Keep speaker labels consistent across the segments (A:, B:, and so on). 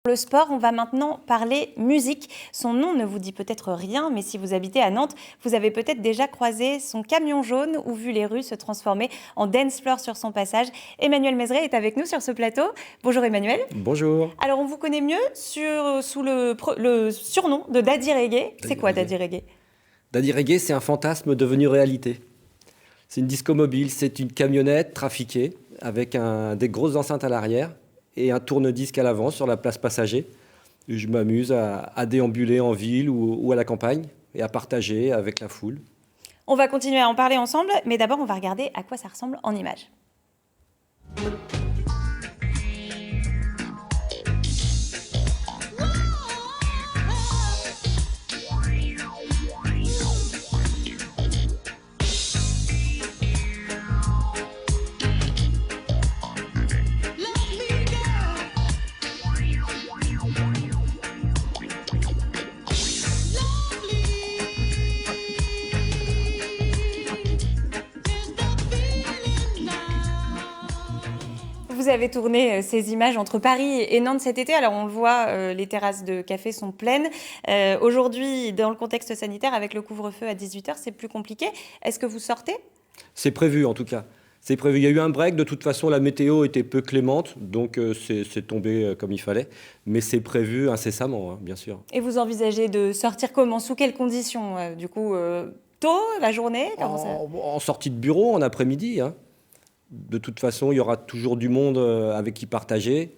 A: Pour le sport, on va maintenant parler musique. Son nom ne vous dit peut-être rien, mais si vous habitez à Nantes, vous avez peut-être déjà croisé son camion jaune ou vu les rues se transformer en dance floor sur son passage. Emmanuel Mézeret est avec nous sur ce plateau. Bonjour Emmanuel.
B: Bonjour.
A: Alors on vous connaît mieux sous le surnom de Daddy Reggae. C'est quoi Daddy Reggae?
B: Daddy Reggae, c'est un fantasme devenu réalité. C'est une disco mobile, c'est une camionnette trafiquée avec des grosses enceintes à l'arrière et un tourne-disque à l'avant sur la place passager. Je m'amuse à déambuler en ville ou à la campagne et à partager avec la foule.
A: On va continuer à en parler ensemble, mais d'abord on va regarder à quoi ça ressemble en images. Vous avez tourné ces images entre Paris et Nantes cet été. Alors on le voit, les terrasses de café sont pleines. Aujourd'hui, dans le contexte sanitaire, avec le couvre-feu à 18h, c'est plus compliqué. Est-ce que vous sortez?
B: C'est prévu en tout cas. C'est prévu. Il y a eu un break. De toute façon, la météo était peu clémente, donc c'est tombé comme il fallait. Mais c'est prévu incessamment, hein, bien sûr.
A: Et vous envisagez de sortir comment? Sous quelles conditions? Du coup, tôt, la journée? Comment ça...
B: En sortie de bureau, en après-midi, hein. De toute façon, il y aura toujours du monde avec qui partager.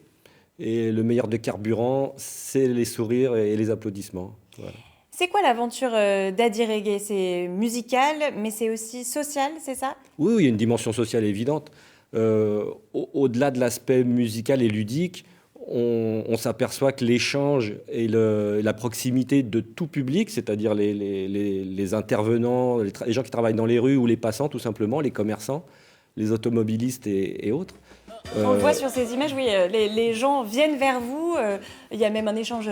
B: Et le meilleur des carburants, c'est les sourires et les applaudissements. Voilà.
A: C'est quoi l'aventure Daddy Reggae? C'est musical, mais c'est aussi social, c'est ça?
B: Oui, il y a une dimension sociale évidente. Au-delà de l'aspect musical et ludique, on s'aperçoit que l'échange et la proximité de tout public, c'est-à-dire les intervenants, les gens qui travaillent dans les rues ou les passants tout simplement, les commerçants, les automobilistes et autres.
A: On le voit sur ces images, oui, les gens viennent vers vous. Il y a même un échange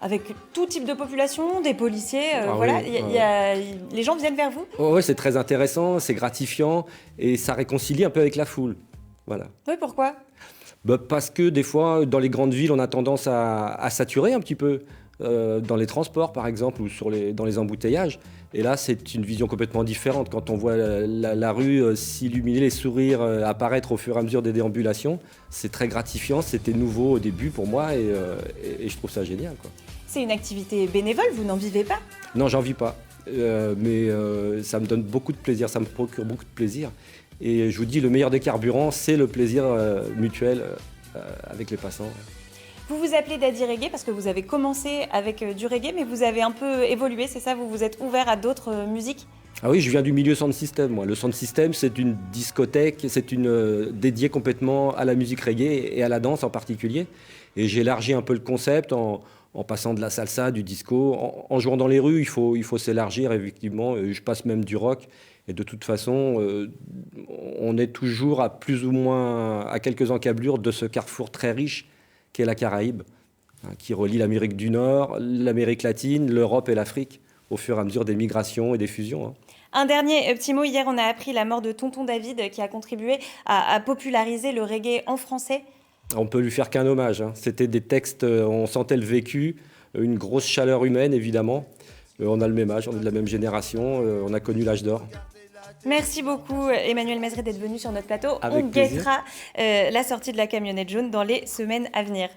A: avec tout type de population, des policiers. Voilà,
B: oui,
A: les gens viennent vers vous.
B: Oui, c'est très intéressant, c'est gratifiant et ça réconcilie un peu avec la foule. Voilà.
A: Oui, pourquoi?
B: Parce que des fois, dans les grandes villes, on a tendance à saturer un petit peu. Dans les transports, par exemple, ou dans les embouteillages. Et là, c'est une vision complètement différente. Quand on voit la rue s'illuminer, les sourires apparaître au fur et à mesure des déambulations, c'est très gratifiant. C'était nouveau au début pour moi et je trouve ça génial, quoi.
A: C'est une activité bénévole, vous n'en vivez pas?
B: Non, j'en vis pas. Mais ça me donne beaucoup de plaisir, ça me procure beaucoup de plaisir. Et je vous dis, le meilleur des carburants, c'est le plaisir mutuel avec les passants.
A: Vous vous appelez Daddy Reggae parce que vous avez commencé avec du reggae, mais vous avez un peu évolué, c'est ça? Vous vous êtes ouvert à d'autres musiques?
B: Ah oui, je viens du milieu sound system, moi. Le sound system, c'est une discothèque, dédiée complètement à la musique reggae et à la danse en particulier. Et j'ai élargi un peu le concept en passant de la salsa, du disco. En jouant dans les rues, il faut s'élargir, effectivement. Je passe même du rock. Et de toute façon, on est toujours à plus ou moins à quelques encablures de ce carrefour très riche qu'est la Caraïbe, hein, qui relie l'Amérique du Nord, l'Amérique latine, l'Europe et l'Afrique, au fur et à mesure des migrations et des fusions, hein.
A: Un dernier petit mot. Hier, on a appris la mort de Tonton David, qui a contribué à populariser le reggae en français.
B: On peut lui faire qu'un hommage, hein. C'était des textes, on sentait le vécu, une grosse chaleur humaine, évidemment. On a le même âge, on est de la même génération, on a connu l'âge d'or.
A: Merci beaucoup Emmanuel Mézeret d'être venu sur notre plateau.
B: Avec
A: On
B: plaisir.
A: guettera la sortie de la camionnette jaune dans les semaines à venir.